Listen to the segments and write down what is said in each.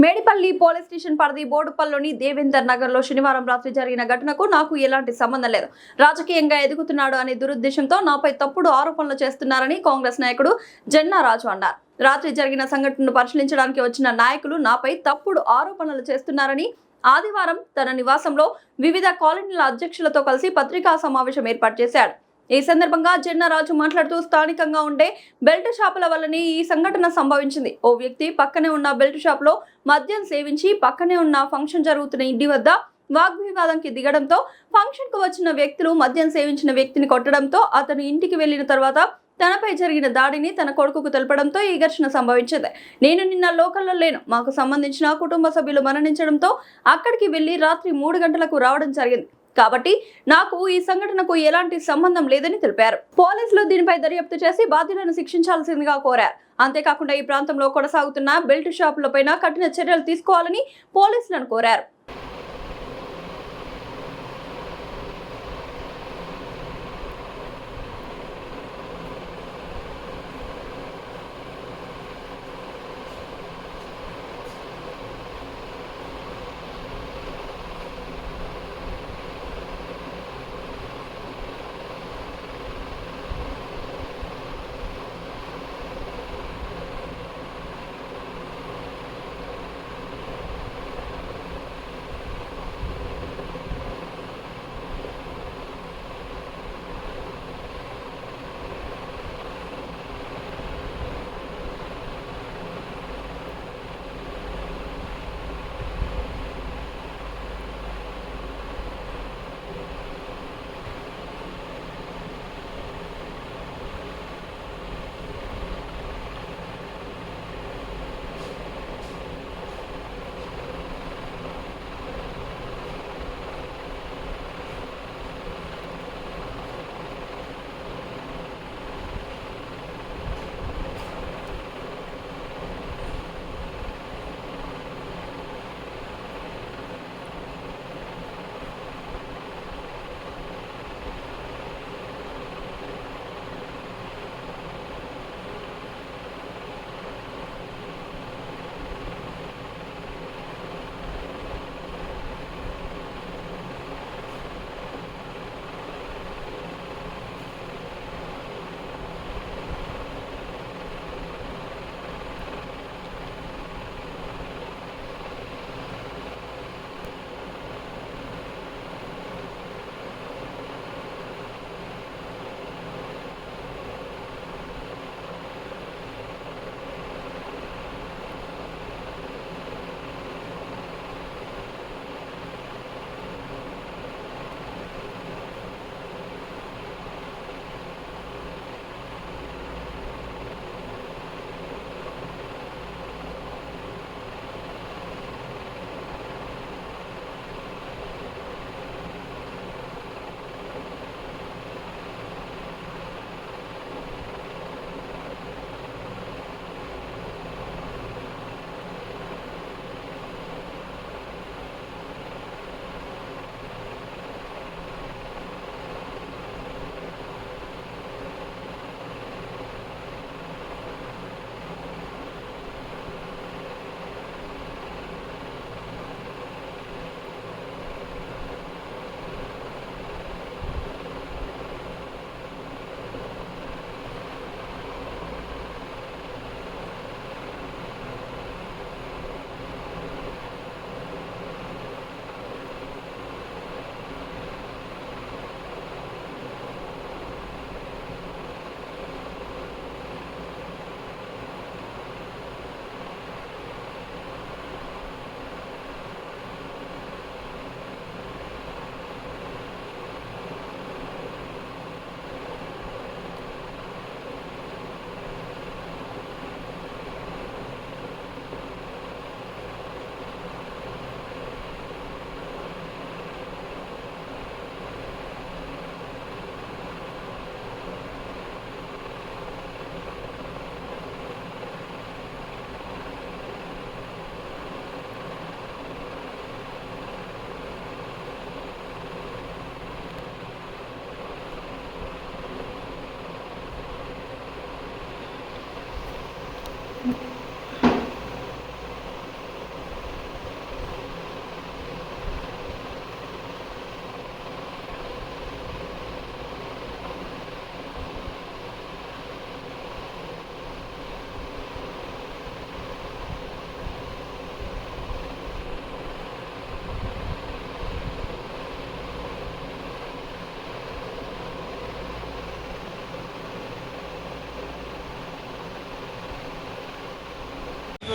Medipalli police station పరిధి బోడుపల్లిలోని దేవేందర్ నగర్ లో శనివారం రాత్రి జరిగిన ఘటనకు నాకు ఎలాంటి సంబంధం లేదు. రాజకీయంగా ఎదుగుతున్నాడు అనే దురుద్దేశంతో నాపై తప్పుడు ఆరోపణలు చేస్తున్నారని కాంగ్రెస్ నాయకుడు జన్నా రాజు అన్నారు. రాత్రి జరిగిన సంఘటనను పరిశీలించడానికి వచ్చిన నాయకులు నాపై తప్పుడు ఆరోపణలు చేస్తున్నారని ఆదివారం తన నివాసంలో వివిధ కాలనీల అధ్యక్షులతో కలిసి పత్రికా సమావేశం ఏర్పాటు చేశాడు. ఈ సందర్భంగా జన్నారాజు మాట్లాడుతూ స్థానికంగా ఉండే బెల్ట్ షాపుల వల్లనే ఈ సంఘటన సంభవించింది. ఓ వ్యక్తి పక్కనే ఉన్న బెల్ట్ షాప్ లో మద్యం సేవించి పక్కనే ఉన్న ఫంక్షన్ జరుగుతున్న ఇంటి వద్ద వాగ్వివాదంకి దిగడంతో ఫంక్షన్ కు వచ్చిన వ్యక్తులు మద్యం సేవించిన వ్యక్తిని కొట్టడంతో అతను ఇంటికి వెళ్లిన తర్వాత తనపై జరిగిన దాడిని తన కొడుకుకు తెలపడంతో ఈ ఘర్షణ సంభవించింది. నేను నిన్న లోకల్లో లేను. మాకు సంబంధించిన కుటుంబ సభ్యులు మరణించడంతో అక్కడికి వెళ్లి రాత్రి 3 గంటలకు రావడం జరిగింది. కాబట్టి నాకు ఈ సంఘటనకు ఎలాంటి సంబంధం లేదని తెలిపారు. పోలీసులు దీనిపై దర్యాప్తు చేసి బాధ్యులను శిక్షించాల్సిందిగా కోరారు. అంతేకాకుండా ఈ ప్రాంతంలో కొనసాగుతున్న బెల్ట్ షాపులపైన కఠిన చర్యలు తీసుకోవాలని పోలీసులను కోరారు.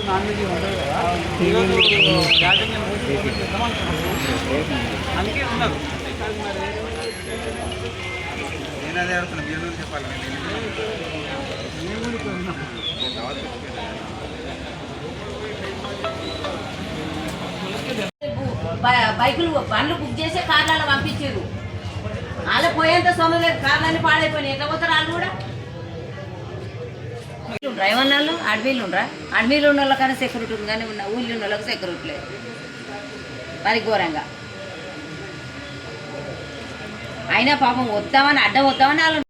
నాన్ వెజ్ ఉంటుంది కదా, ఈరోజు యాక్టింగ్ అందుకే ఉన్నారు. నేను అదే అడుగుతున్నా, మీరు చెప్పాలి. బైకులు బండ్లు బుక్ చేసి కార్లలో పంపించారు. వాళ్ళు పోయేంత సొమ్ము లేదు, కార్లన్నీ పాడైపోయినాయి. ఎట్లా పోతారు వాళ్ళు కూడా? డ్రైవర్ వాళ్ళు అడవిలు ఉండరా? అడవిలు ఉన్న వాళ్ళకన్నా సెక్యూరిటీ ఉంది, కానీ ఊళ్ళో ఉన్న వాళ్ళకి సెక్యూరిటీ లేదు. మరి ఘోరంగా అయినా పాపం వద్దామని అడ్డం వద్దామని వాళ్ళు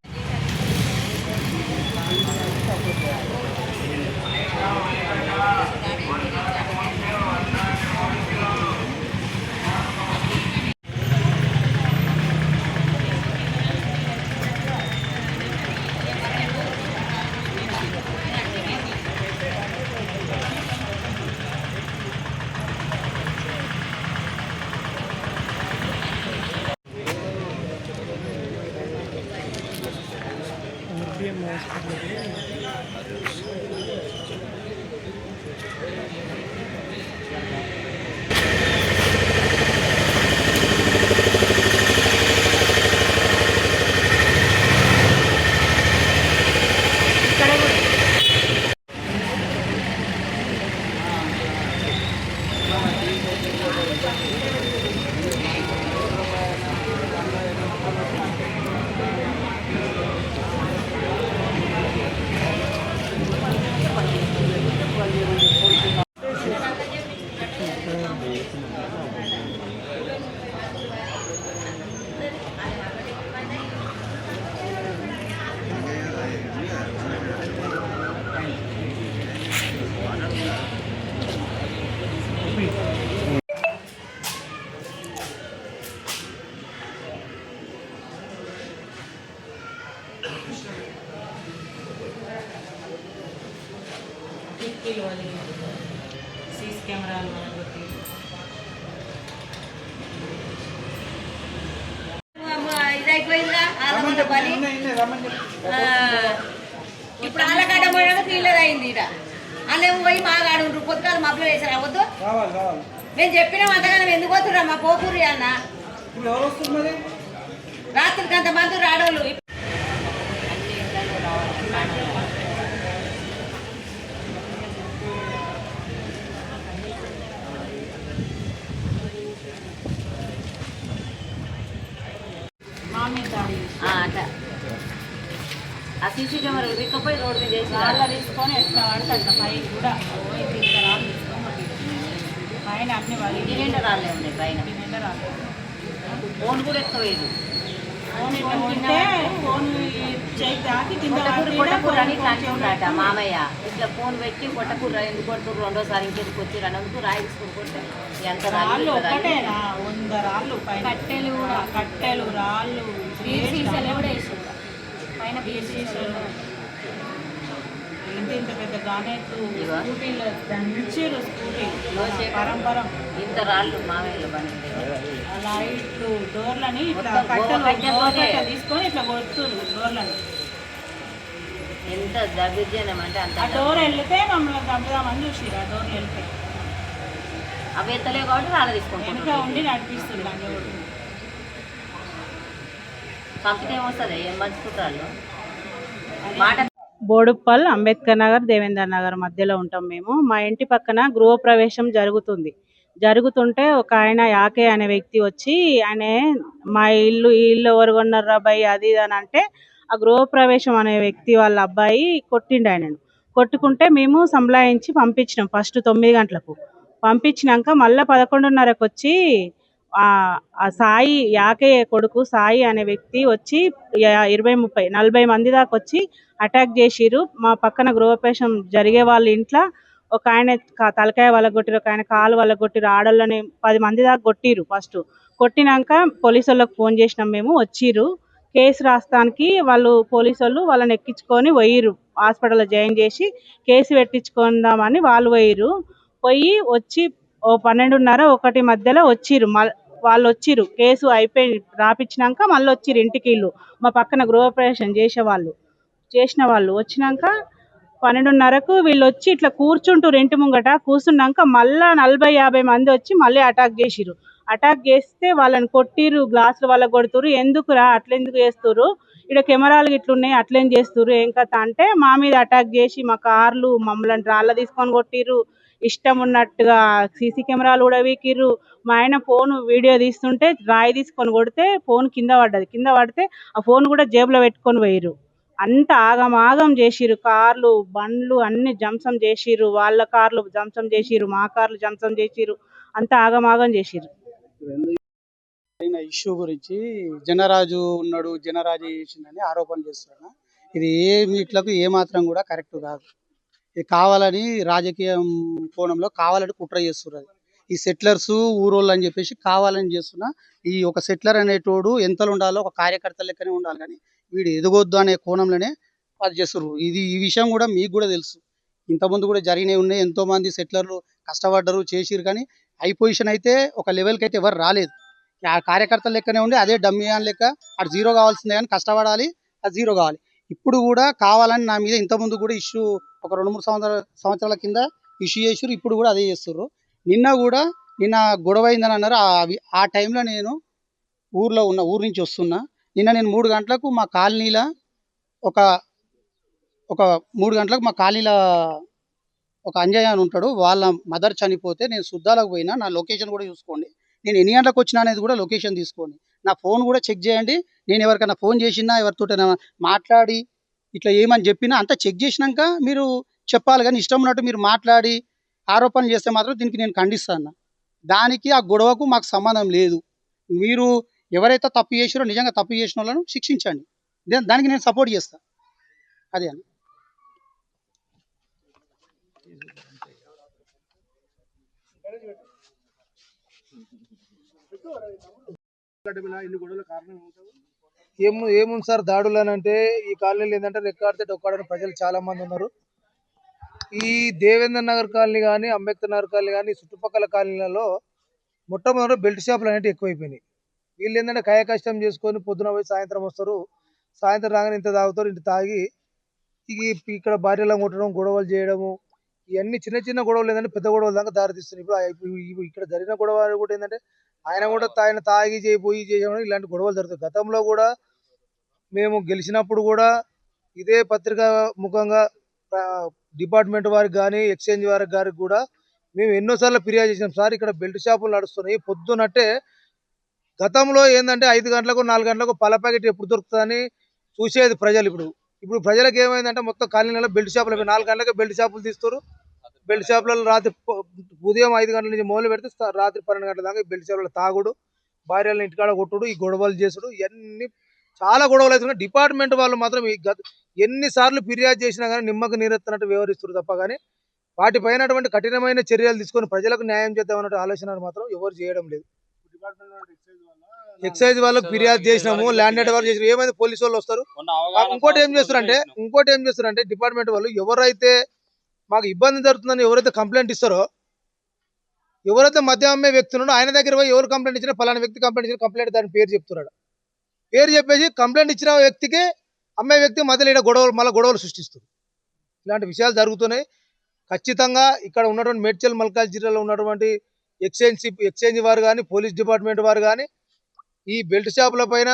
సీసీ కెమెరాలు మనకొట్టి ఇదైపోయిందా? ఇప్పుడు ఆలగడ్డ పోయాక తీయలేదు అయింది. ఇక వాళ్ళేమో పోయి మాగాడు పొద్దుకాలు మబ్బులు వేసారు. అవద్దు మేము చెప్పినాం అంతగానే ఎందుకు పోతురా మా పోకూరి అన్న. రాత్రికి అంతమంది రాడోళ్ళు. అట్లా ఆ సీసీ కెమెరాలు విక్కపోయి రోడ్డు మీద చేసి రాళ్ళ తీసుకొని ఎట్లా పడితే అట్లా పైకి కూడా రాళ్ళు తీసుకొని పైన అన్ని వాళ్ళు ఇంటి నిండా రాళ్ళే ఉన్నాయి. పైన నిండా రాళ్ళు. ఫోన్ కూడా ఎక్కువేది. ఫోన్ ఇట్లా ఉంటే ఫోన్ చేయి దాకి కింద కొట్టకూర అని ఇట్లా అంటుండట మామయ్య. ఇట్లా ఫోన్ పెట్టి కొట్టకూర ఎందుకు కొడుతురు, రెండోసారి ఇంకెందుకు వచ్చి అన్నందుకు రాయి తీసుకుని కొట్టే ఎంత రాళ్ళు ఒక్కటేనా 100 రాళ్ళు పైన కట్టెలు కూడా కట్టెలు రాళ్ళు కూడా వేసారు పైన బీసీసీలు. ఇంత ఇంత పెద్ద గానేట్లు స్కూటీలు దంచారు. స్కూటీ పరంపరం ఇంత రాళ్ళు మామయ్యలో బండి లైట్లు డోర్లని ఇట్లా కట్టెలు తీసుకొని ఇట్లా కొడుతున్నారు డోర్లని. ఎంత దౌర్జన్యం అంటే అంత. ఆ డోర్ వెళ్తే మమ్మల్ని చంపుదామని చూసిరు. ఆ డోర్లు వెళ్తే అవి ఎత్తలే కాబట్టి రాళ్ళు తీసుకుంటాం. వెనుక ఉండి నడిపిస్తుంది లంజోడు. చంపితే ఏమొస్తుంది? ఏం మంచుకుంటారు మాట. బోడుప్పల్, అంబేద్కర్ నగర్, దేవేందర్ నగర్ మధ్యలో ఉంటాం మేము. మా ఇంటి పక్కన గృహప్రవేశం జరుగుతుంటే ఒక ఆయన యాకే అనే వ్యక్తి వచ్చి, ఆయన మా ఇల్లు ఎవరు కొన్నారు అబ్బాయి అది ఇది అని అంటే, ఆ గృహప్రవేశం అనే వ్యక్తి వాళ్ళ అబ్బాయి కొట్టిండు. ఆయనను కొట్టుకుంటే మేము సంలాయించి పంపించినాం. ఫస్ట్ 9 గంటలకు పంపించినాక మళ్ళీ 11:30కు వచ్చి ఆ సాయి యాకే కొడుకు సాయి అనే వ్యక్తి వచ్చి 20-30-40 మంది దాకా వచ్చి అటాక్ చేసిర్రు. మా పక్కన గృహప్రవేశం జరిగే వాళ్ళ ఇంట్లో ఒక ఆయన తలకాయ వలగొట్టిరు, ఒక ఆయన కాలు వలగొట్టిరు. ఆడోళ్ళని 10 మంది దాకా కొట్టిరు. ఫస్ట్ కొట్టినాక పోలీసు వాళ్ళకి ఫోన్ చేసినాం మేము. వచ్చిర్రు. కేసు రాస్తానికి వాళ్ళు పోలీసు వాళ్ళు వాళ్ళని ఎక్కించుకొని పోయిర్రు. హాస్పిటల్లో జాయిన్ చేసి కేసు పెట్టించుకుందామని వాళ్ళు పోయి వచ్చి 12:30-1 మధ్యలో వచ్చిర్రు. వాళ్ళు వచ్చిర్రు. కేసు అయిపోయి రాపించినాక మళ్ళీ వచ్చిర్రు ఇంటికి. మా పక్కన గృహప్రవేశం చేసిన వాళ్ళు వచ్చినాక 12:30కు వీళ్ళు వచ్చి ఇట్లా కూర్చుంటారు ఇంటి ముంగట. కూర్చున్నాక మళ్ళా 40-50 మంది వచ్చి మళ్ళీ అటాక్ చేసిర్రు. అటాక్ చేస్తే వాళ్ళని కొట్టిర్రు, గ్లాసులు వాళ్ళ కొడుతురు. ఎందుకురా అట్లెందుకు చేస్తుర్రు, ఇక్కడ కెమెరాలు ఇట్లున్నాయి అట్లేం చేస్తుర్రు ఏం కథ అంటే మా మీద అటాక్ చేసి మా కార్లు మమ్మల్ని రాళ్ళ తీసుకొని కొట్టిర్రు. ఇష్టం ఉన్నట్టుగా సీసీ కెమెరాలు కూడా వీకిర్రు. మా ఆయన ఫోన్ వీడియో తీస్తుంటే రాయి తీసుకొని కొడితే ఫోన్ కింద పడ్డది. కింద పడితే ఆ ఫోన్ కూడా జేబులో పెట్టుకొని పోయిర్రు. అంత ఆగమాగం చేసిర్రు. కార్లు బండ్లు అన్ని ధ్వంసం చేసిర్రు. వాళ్ళ కార్లు ధ్వంసం చేసిర్రు, మా కార్లు ధ్వంసం చేసిర్రు. అంత ఆగమాగం చేసిర్రు. అయిన ఇష్యూ గురించి జనరాజు ఉన్నాడు, జనరాజు చేసిందని ఆరోపణ చేస్తున్నాను. ఇది ఇట్లకు ఏమాత్రం కూడా కరెక్ట్ కాదు. ఇది కావాలని రాజకీయం కోణంలో కావాలని కుట్ర చేస్తున్నారు. ఈ సెటిలర్స్ ఊరోళ్ళు అని చెప్పేసి కావాలని చేస్తున్న ఈ ఒక సెటిలర్ అనేటోడు ఎంతలో ఉండాలో ఒక కార్యకర్త లెక్కనే ఉండాలి, కానీ వీడు ఎదగొద్దు అనే కోణంలోనే అది చేస్తున్నారు. ఈ విషయం కూడా మీకు కూడా తెలుసు. ఇంతకుముందు కూడా జరిగినవి ఉన్నాయి. ఎంతోమంది సెటిలర్లు కష్టపడ్డరు, చేసిరు, కానీ హై పొజిషన్ అయితే ఒక లెవెల్కి అయితే ఎవరు రాలేదు. ఆ కార్యకర్తల లెక్కనే ఉండి అదే డమ్మీ అని లెక్క అటు జీరో కావాల్సిందే, కానీ కష్టపడాలి, అది జీరో కావాలి. ఇప్పుడు కూడా కావాలని నా మీద ఇంతకుముందు కూడా ఇష్యూ ఒక 2-3 సంవత్సరాల కింద ఇష్యూ చేసారు. ఇప్పుడు కూడా అదే చేస్తుర్రు. నిన్న గొడవ అయిందని అన్నారు. ఆ టైంలో నేను ఊర్లో ఉన్న, ఊరు నుంచి వస్తున్నా. నిన్న నేను 3 గంటలకు మా కాలనీలో ఒక 3 గంటలకు మా కాలనీలో ఒక అంజయ్య అని ఉంటాడు, వాళ్ళ మదర్ చనిపోతే నేను శుద్ధాలకు పోయినా. నా లొకేషన్ కూడా చూసుకోండి, నేను ఎన్ని గంటలకు వచ్చినా అనేది కూడా లొకేషన్ తీసుకోండి. నా ఫోన్ కూడా చెక్ చేయండి. నేను ఎవరికైనా ఫోన్ చేసినా, ఎవరితోటైనా మాట్లాడి ఇట్లా ఏమని చెప్పినా అంతా చెక్ చేసినాక మీరు చెప్పాలి, కానీ ఇష్టం ఉన్నట్టు మీరు మాట్లాడి ఆరోపణలు చేస్తే మాత్రం దీనికి నేను ఖండిస్తాను. దానికి ఆ గొడవకు మాకు సంబంధం లేదు. మీరు ఎవరైతే తప్పు చేసారో నిజంగా తప్పు చేసిన వాళ్ళను శిక్షించండి, దానికి నేను సపోర్ట్ చేస్తాను. అదే అన్న. ఏముంది సార్ దాడులు అని అంటే, ఈ కాలనీలు ఏంటంటే రెక్కాడితే డొక్కాడని ప్రజలు చాలా మంది ఉన్నారు. ఈ దేవేంద్ర నగర్ కాలనీ కానీ, అంబేద్కర్ నగర్ కాలనీ కానీ, చుట్టుపక్కల కాలనీలలో మొట్టమొదటి బెల్ట్ షాపులు అనేవి ఎక్కువైపోయినాయి. వీళ్ళు ఏంటంటే కాయ కష్టం చేసుకొని పొద్దున పోయి సాయంత్రం వస్తారు. సాయంత్రం రాగానే ఇంత తాగుతారు, ఇంత తాగి ఇక్కడ భార్యలను కొట్టడం, గొడవలు చేయడము, ఇవన్నీ చిన్న చిన్న గొడవలు ఏంటంటే పెద్ద గొడవల దాకా దారితీస్తున్నాయి. ఇప్పుడు ఇక్కడ జరిగిన గొడవ కూడా ఏంటంటే ఆయన తాగి పోయి చేయడం, ఇలాంటి గొడవలు జరుగుతాయి. గతంలో కూడా మేము గెలిచినప్పుడు కూడా ఇదే పత్రికా ముఖంగా డిపార్ట్మెంట్ వారికి కానీ, ఎక్స్చేంజ్ వారికి గారికి కూడా మేము ఎన్నోసార్లు ఫిర్యాదు చేసినాం. సార్ ఇక్కడ బెల్ట్ షాపులు నడుస్తున్నాయి, పొద్దునట్టే గతంలో ఏంటంటే 5 గంటలకు 4 గంటలకు పాల ప్యాకెట్ ఎప్పుడు దొరుకుతుందని చూసేది ప్రజలు. ఇప్పుడు ప్రజలకు ఏమైందంటే మొత్తం కాలనీలో బెల్ట్ షాపులు 4 గంటలకే బెల్ట్ షాపులు తీస్తారు. బెల్ట్ షాపులలో రాత్రి ఉదయం 5 గంటల నుంచి మొదలు పెడితే రాత్రి 12 గంటల దాకా బెల్ట్ షాపులలో తాగుడు, భార్యలను ఇంటికాడ కొట్టుడు, ఈ గొడవలు చేసుడు, ఇవన్నీ చాలా గొడవలు అవుతున్నాయి. డిపార్ట్మెంట్ వాళ్ళు మాత్రం ఎన్నిసార్లు ఫిర్యాదు చేసినా కానీ నిమ్మకు నీరెత్తనట్టు వ్యవహరిస్తారు తప్ప కానీ వాటిపైనటువంటి కఠినమైన చర్యలు తీసుకొని ప్రజలకు న్యాయం చేద్దామన్నట్టు ఆలోచన మాత్రం ఎవరు చేయడం లేదు. ఎక్సైజ్ వాళ్ళకి ఫిర్యాదు చేసినాము, ల్యాండ్ వాళ్ళు చేసిన ఏమైంది, పోలీసు వాళ్ళు వస్తారు. ఇంకోటి ఏం చేస్తారంటే డిపార్ట్మెంట్ వాళ్ళు ఎవరైతే మాకు ఇబ్బంది జరుగుతుందని ఎవరైతే కంప్లైంట్ ఇస్తారో, ఎవరైతే మద్యం అమ్మే వ్యక్తి ఉన్నాడో ఆయన దగ్గర పోయి ఎవరు కంప్లైంట్ ఇచ్చినా పలానా వ్యక్తి కంప్లైంట్ ఇచ్చిన కంప్లైంట్ దాని పేరు చెప్తున్నాడు. పేరు చెప్పేసి కంప్లైంట్ ఇచ్చిన వ్యక్తికి అమ్మే వ్యక్తి మధ్యలో గొడవలు సృష్టిస్తారు. ఇలాంటి విషయాలు జరుగుతున్నాయి. ఖచ్చితంగా ఇక్కడ ఉన్నటువంటి మేడ్చల్ మల్కాజ్ జిల్లాలో ఉన్నటువంటి ఎక్స్చేంజ్ వారు కానీ, పోలీస్ డిపార్ట్మెంట్ వారు కానీ ఈ బెల్ట్ షాపుల పైన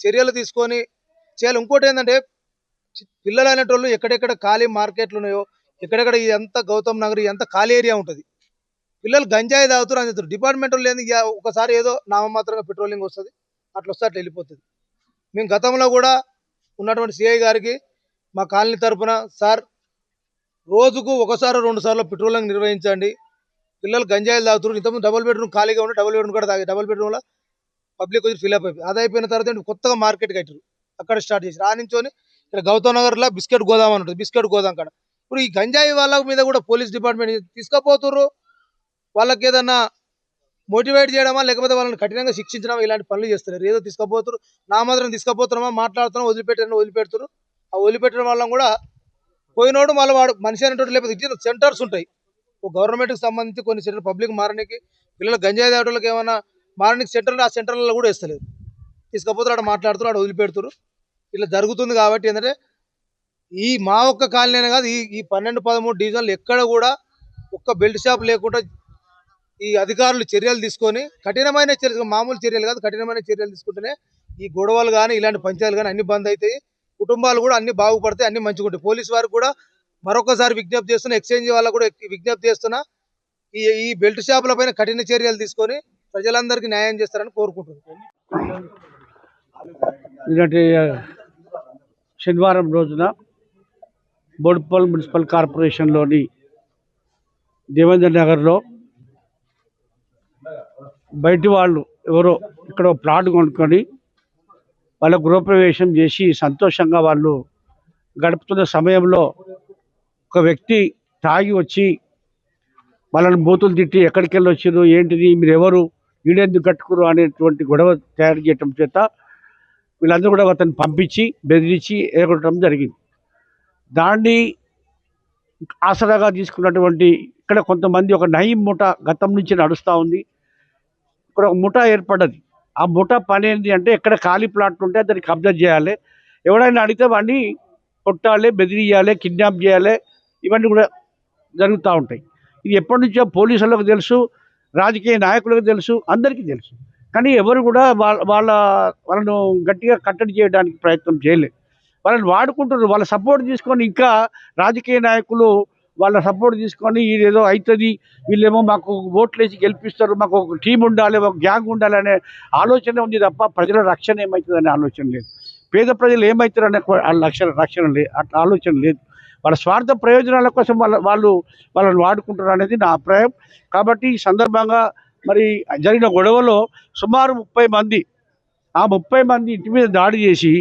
చర్యలు తీసుకొని చేయాలి. ఇంకోటి ఏంటంటే పిల్లలు అనేటోళ్ళు ఎక్కడెక్కడ ఖాళీ మార్కెట్లు ఉన్నాయో, ఎక్కడెక్కడ ఇదంతా గౌతమ్ నగర్ ఇదంతా ఖాళీ ఏరియా ఉంటుంది, పిల్లలు గంజాయి తాగుతారు అని చెప్తారు. డిపార్ట్మెంట్ వాళ్ళు ఏంది ఒకసారి ఏదో నామమాత్రంగా పెట్రోలింగ్ వస్తుంది, అట్లా వస్తే అట్లా వెళ్ళిపోతుంది. మేము గతంలో కూడా ఉన్నటువంటి సిఐ గారికి మా కాలనీ తరఫున, సార్ రోజుకు 1-2 సార్లు పెట్రోలింగ్ నిర్వహించండి, పిల్లలు గంజాయిలు తాగుతారు. ఇంతకుముందు డబుల్ బెడ్రూమ్ ఖాళీగా ఉంటే డబుల్ బెడ్రూమ్ కూడా తాగి డబుల్ బెడ్రూమ్లో పబ్లిక్ వచ్చి ఫిల్అప్ అయిపోయి అది అయిపోయిన తర్వాత కొత్తగా మార్కెట్ కట్టారు, అక్కడ స్టార్ట్ చేసి ఆ నుంచొని ఇక్కడ గౌతమ్ నగర్లో బిస్కెట్ గోదాం అని ఉంటుంది, బిస్కెట్ గోదాం కాడ ఇప్పుడు ఈ గంజాయి వాళ్ళ మీద కూడా పోలీస్ డిపార్ట్మెంట్ తీసుకుపోతుర్రు. వాళ్ళకి ఏదన్నా మోటివేట్ చేయడమా లేకపోతే వాళ్ళని కఠినంగా శిక్షించడమా ఇలాంటి పనులు చేస్తున్నారు. ఏదో తీసుకుపోతారు, నా మాత్రం తీసుకుపోతున్నామా, మాట్లాడుతున్నాం, వదిలిపెడతారు. ఆ వదిలిపెట్టడం వల్ల కూడా పోయినోడు మళ్ళీ వాడు మనిషి అనేటోడు, లేకపోతే సెంటర్స్ ఉంటాయి గవర్నమెంట్కి సంబంధించి కొన్ని సెంటర్ పబ్లిక్ మారడానికి, పిల్లలు గంజాయి తాగడానికి ఏమైనా మారడానికి సెంటర్లు, ఆ సెంటర్లలో కూడా వేస్తలేదు, తీసుకపోతారు, అక్కడ మాట్లాడుతారు, అక్కడ వదిలిపెడతారు. ఇట్లా జరుగుతుంది. కాబట్టి ఏంటంటే ఈ మా ఒక్క కాలనీ కాదు, ఈ 12-13 డివిజన్లు ఎక్కడ కూడా ఒక్క బెల్ట్ షాప్ లేకుండా ఈ అధికారులు చర్యలు తీసుకొని కఠినమైన చర్యలు, మామూలు చర్యలు కాదు, కఠినమైన చర్యలు తీసుకుంటేనే ఈ గొడవలు కానీ ఇలాంటి పంచాయతీలు కానీ అన్ని బంద్ అవుతాయి, కుటుంబాలు కూడా అన్ని బాగుపడతాయి, అన్ని మంచిగా ఉంటాయి. పోలీసు వారికి కూడా మరొకసారి విజ్ఞప్తి చేస్తున్నా, ఎక్స్చేంజ్ వాళ్ళకు కూడా విజ్ఞప్తి చేస్తున్నా, ఈ బెల్ట్ షాపుల పైన కఠిన చర్యలు తీసుకొని ప్రజలందరికీ న్యాయం చేస్తారని కోరుకుంటున్నాను. నిన్నటి శనివారం రోజున బోడుప్పల్ మున్సిపల్ కార్పొరేషన్లోని దేవేందర్ నగర్లో బయటి వాళ్ళు ఎవరో ఇక్కడ ప్లాట్ కొనుక్కొని వాళ్ళ గృహప్రవేశం చేసి సంతోషంగా వాళ్ళు గడుపుతున్న సమయంలో ఒక వ్యక్తి తాగి వచ్చి వాళ్ళని బూతులు తిట్టి ఎక్కడికి వెళ్ళి వచ్చారు, ఏంటిది, మీరు ఎవరు, వీడెందుకు కట్టుకురు అనేటువంటి గొడవ తయారు చేయటం చేత వీళ్ళందరూ కూడా అతన్ని పంపించి బెదిరించి ఎగొట్టడం జరిగింది. దాన్ని ఆసరాగా తీసుకున్నటువంటి ఇక్కడ కొంతమంది ఒక నయీం ముఠా గతం నుంచి నడుస్తూ ఉంది. ఇక్కడ ఒక ముఠా ఏర్పడ్డది. ఆ ముఠా పని ఏంటి అంటే ఎక్కడ ఖాళీ ప్లాట్లు ఉంటే దాన్ని కబ్జా చేయాలి, ఎవడైనా అడిగితే వాడిని కొట్టాలి, బెదిరియాలి, కిడ్నాప్ చేయాలి, ఇవన్నీ కూడా జరుగుతూ ఉంటాయి. ఇది ఎప్పటి నుంచో పోలీసులకు తెలుసు, రాజకీయ నాయకులకు తెలుసు, అందరికీ తెలుసు. కానీ ఎవరు కూడా వాళ్ళను గట్టిగా కట్టడి చేయడానికి ప్రయత్నం చేయలేదు. వాళ్ళని వాడుకుంటున్నారు. వాళ్ళ సపోర్ట్ తీసుకొని ఇంకా రాజకీయ నాయకులు వాళ్ళ సపోర్ట్ తీసుకొని ఇదేదో అవుతుంది, వీళ్ళేమో మాకు ఓట్లు వేసి గెలిపిస్తారు, మాకు ఒక టీం ఉండాలి, ఒక గ్యాంగ్ ఉండాలి అనే ఆలోచన ఉంది తప్ప ప్రజల రక్షణ ఏమవుతుందనే ఆలోచన లేదు. పేద ప్రజలు ఏమవుతారనే రక్షణ లేదు, అట్లా ఆలోచన లేదు. వాళ్ళ స్వార్థ ప్రయోజనాల కోసం వాళ్ళని వాడుకుంటారు అనేది నా అభిప్రాయం. కాబట్టి ఈ సందర్భంగా మరి జరిగిన గొడవలో సుమారు 30 మంది, ఆ 30 మంది ఇంటి మీద దాడి చేసి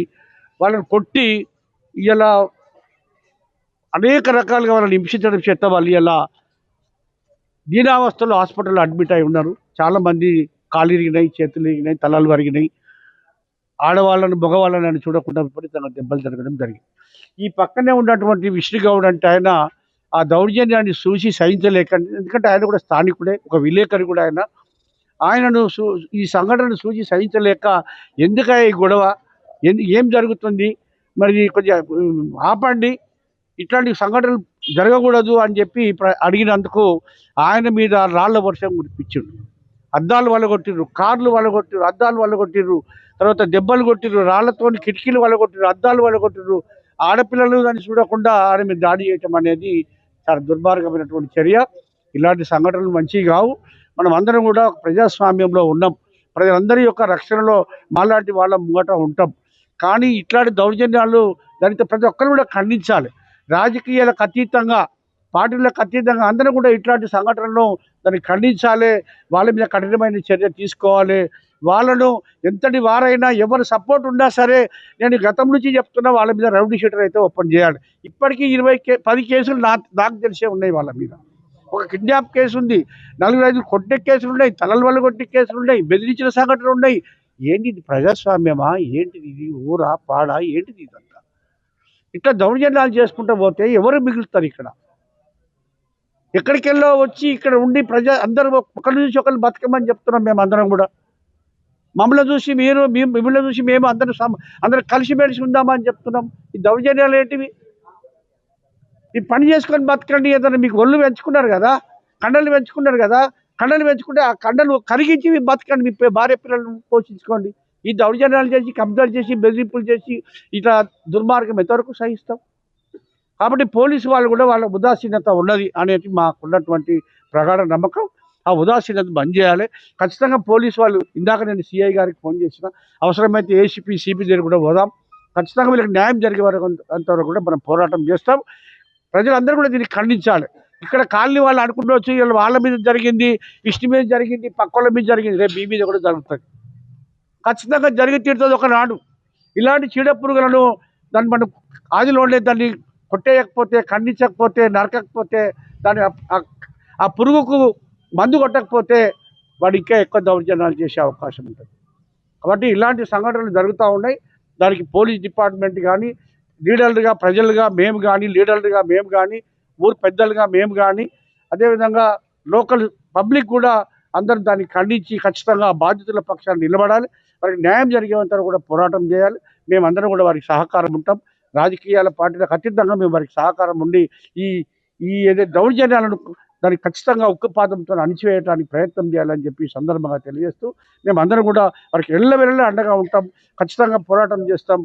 వాళ్ళని కొట్టి ఇలా అనేక రకాలుగా వాళ్ళని హింసించడం చేత వాళ్ళు ఇలా దీనావస్థలో హాస్పిటల్లో అడ్మిట్ అయి ఉన్నారు. చాలామంది కాళ్ళు ఇరిగినాయి, చేతులు ఇరిగినాయి, తలలు వరిగినాయి. ఆడవాళ్ళను మగవాళ్ళని అని చూడకుండా విపరీతంగా దెబ్బలు జరగడం జరిగింది. ఈ పక్కనే ఉన్నటువంటి విష్ణుగౌడ్ అంటే ఆయన ఆ దౌర్జన్యాన్ని చూసి సహించలేక, ఎందుకంటే ఆయన కూడా స్థానికుడే, ఒక విలేకరి కూడా ఆయనను ఈ సంఘటనను చూసి సహించలేక ఎందుకయ్యా ఈ గొడవ, ఏం జరుగుతుంది, మరి కొంచెం ఆపండి, ఇట్లాంటి సంఘటనలు జరగకూడదు అని చెప్పి అడిగినందుకు ఆయన మీద రాళ్ల వర్షం కురిపించిండు. అద్దాలు వలగొట్టిర్రు, కార్లు వలగొట్టిర్రు, అద్దాలు వలగొట్టిర్రు, తర్వాత దెబ్బలు కొట్టిర్రు, రాళ్లతో కిటికీలు వలగొట్టిర్రు, అద్దాలు వలగొట్టిర్రు. ఆడపిల్లలు దాన్ని చూడకుండా ఆయన మీద దాడి చేయటం అనేది చాలా దుర్మార్గమైనటువంటి చర్య. ఇలాంటి సంఘటనలు మంచివి కావు. మనం అందరం కూడా ప్రజాస్వామ్యంలో ఉన్నాం, ప్రజలందరి యొక్క రక్షణలో మాలాంటి వాళ్ళ ముంగట ఉంటాం. కానీ ఇట్లాంటి దౌర్జన్యాలు దానితో ప్రతి ఒక్కరు కూడా ఖండించాలి. రాజకీయాలకు అతీతంగా, పార్టీలకు అతీతంగా అందరూ కూడా ఇట్లాంటి సంఘటనలను దాన్ని ఖండించాలి. వాళ్ళ మీద కఠినమైన చర్య తీసుకోవాలి. వాళ్ళను ఎంతటి వారైనా ఎవరు సపోర్ట్ ఉన్నా సరే, నేను గతం నుంచి చెప్తున్నా, వాళ్ళ మీద రౌడీ షీటర్ అయితే ఓపెన్ చేయాలి. ఇప్పటికీ 10 కేసులు నాకు తెలిసే ఉన్నాయి వాళ్ళ మీద. ఒక కిడ్నాప్ కేసు ఉంది, 4-5 కొట్టే కేసులు ఉన్నాయి, తలల వల్ల కొట్టే కేసులు ఉన్నాయి, బెదిరించిన సంఘటనలు ఉన్నాయి. ఏంటి ఇది, ప్రజాస్వామ్యమా ఏంటిది, ఇది ఊరా పాడా ఏంటిది ఇదంతా? ఇట్లా దౌర్జన్యాలు చేసుకుంటూ పోతే ఎవరు మిగులుతారు? ఇక్కడ ఎక్కడికెళ్ళో వచ్చి ఇక్కడ ఉండి అందరూ ఒకరి నుంచి ఒకరు బతకమని చెప్తున్నాం. మేము అందరం కూడా మమ్మల్ని చూసి మిమ్మల్ని చూసి మేము అందరం కలిసిమెలిసి ఉందామని చెప్తున్నాం. ఈ దౌర్జన్యాలు ఏంటివి? ఈ పని చేసుకొని బతకండి. ఏదైనా మీకు ఒళ్ళు పెంచుకున్నారు కదా, కండలు పెంచుకున్నారు కదా, కండలు పెంచుకుంటే ఆ కండలు కరిగించి మీ బతకండి, మీ భార్య పిల్లలను పోషించుకోండి. ఈ దౌర్జన్యాలు చేసి, కబ్జాలు చేసి, బెదిరింపులు చేసి ఇట్లా దుర్మార్గం ఎంతవరకు సహిస్తాం? కాబట్టి పోలీసు వాళ్ళు కూడా వాళ్ళ ఉదాసీనత ఉన్నది అనేది మాకున్నటువంటి ప్రగాఢ నమ్మకం. ఆ ఉదాసీనత బంద్ చేయాలి. ఖచ్చితంగా పోలీసు వాళ్ళు, ఇందాక నేను సిఐ గారికి ఫోన్ చేసిన, అవసరమైతే ఏసీపీ సిపి దగ్గర కూడా పోదాం. ఖచ్చితంగా వీళ్ళకి న్యాయం జరిగే వరకు అంతవరకు కూడా మనం పోరాటం చేస్తాం. ప్రజలందరూ కూడా దీన్ని ఖండించాలి. ఇక్కడ కాలనీ వాళ్ళు అనుకుంటవచ్చు వాళ్ళ మీద జరిగింది, విష్ణు మీద జరిగింది, పక్కల మీద జరిగింది, రేపు మీ మీద కూడా జరుగుతుంది. ఖచ్చితంగా జరిగి తీరుతుంది ఒకనాడు. ఇలాంటి చీడ పురుగులను దాన్ని మనం ఆదిలోనే దాన్ని కొట్టేయకపోతే, ఖండించకపోతే, నరకకపోతే, దాన్ని ఆ పురుగుకు మందు కొట్టకపోతే వాడు ఇంకా ఎక్కువ దౌర్జన్యాలు చేసే అవకాశం ఉంటుంది. కాబట్టి ఇలాంటి సంఘటనలు జరుగుతూ ఉన్నాయి. దానికి పోలీస్ డిపార్ట్మెంట్ కానీ, లీడర్లుగా ప్రజలుగా మేము కానీ, లీడర్లుగా మేము కానీ, ఊరు పెద్దలుగా మేము కానీ, అదేవిధంగా లోకల్ పబ్లిక్ కూడా అందరూ దాన్ని ఖండించి ఖచ్చితంగా బాధితుల పక్షాన్ని నిలబడాలి. వారికి న్యాయం జరిగేంత కూడా పోరాటం చేయాలి. మేమందరం కూడా వారికి సహకారం ఉంటాం. రాజకీయాల పార్టీలకు ఖచ్చితంగా మేము వారికి సహకారం ఉండి ఈ ఈ ఏదైతే దౌర్జన్యాలను దానికి ఖచ్చితంగా ఉక్కుపాదంతో అణిచివేయడానికి ప్రయత్నం చేయాలని చెప్పి ఈ సందర్భంగా తెలియజేస్తూ మేము అందరం కూడా వారికి ఎల్లవెల్లా అండగా ఉంటాం, ఖచ్చితంగా పోరాటం చేస్తాం.